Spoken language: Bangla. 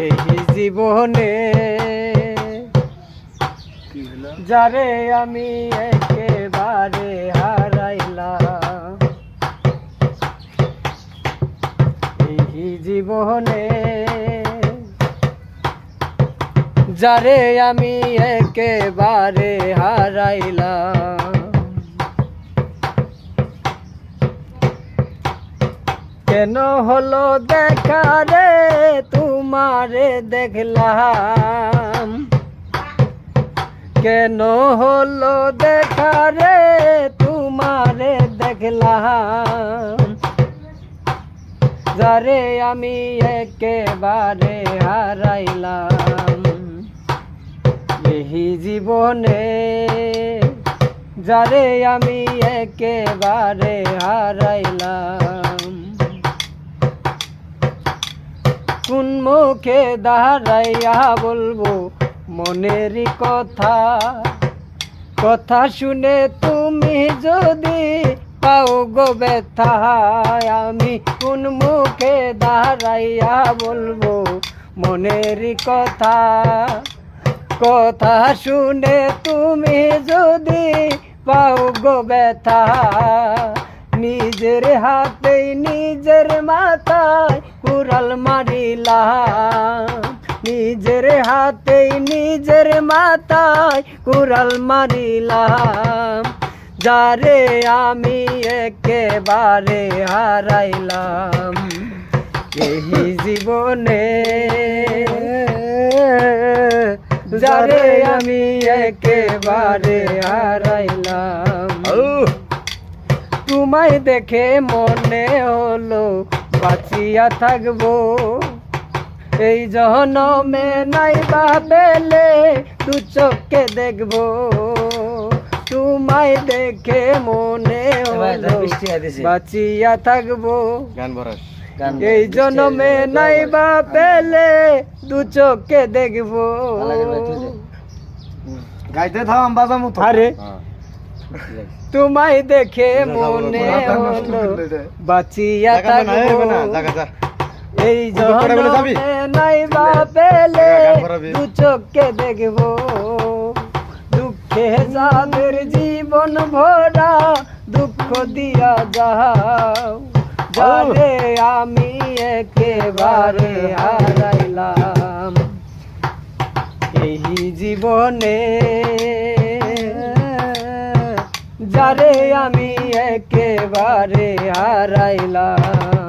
এই জীবনে যারে আমি একেবারে হারাইলাম, এই জীবনে যারে আমি একেবারে হারাইলাম। কেন হলো দেখা রে তোমারে দেখলাম, কেন হলো দেখা রে তোমারে দেখলাম, যারে আমি একেবারে হারাইলাম। এই জীবনে যারে আমি একেবারে হারাইলাম, কোন মুখে দাঁড়াইয়া বলবো মনের কথা, কথা শুনে তুমি যদি পাও গো ব্যথা, আমি কোন মুখে দাঁড়াইয়া বলবো মনের কথা, কথা শুনে তুমি যদি পাও গো ব্যথা। নিজের হাতেই নিজের মাথায় কুড়াল মারিলাম, নিজের হাতেই নিজের মাথায় কুড়াল মারিলাম, যারে আমি একেবারে হারাইলাম। এই জীবনে যারে আমি একেবারে হারাইলাম, তোমায় দেখে মনে হলো বাঁচিয়া থাকবো, এই জনমে নাই বা পেলে দু চোখে দেখবো। তোমায় দেখে মনে হলো বাঁচিয়া থাকবো, এই জনমে নাই বা পেলে দু চোখে দেখবো। গাইতে থাম বাজামু তো। আরে তোমায় দেখে মনে হলো বাঁচিয়া থাকবো, এই জনমে নাই বা পেলে দু চোখে দেখবো। দুঃখে যাদের জীবন ভরা দুঃখ দিয়া যাও, যারে আমি একেবারে হারাইলাম। এই জীবনে যারে আমি একেবারে হারাইলাম।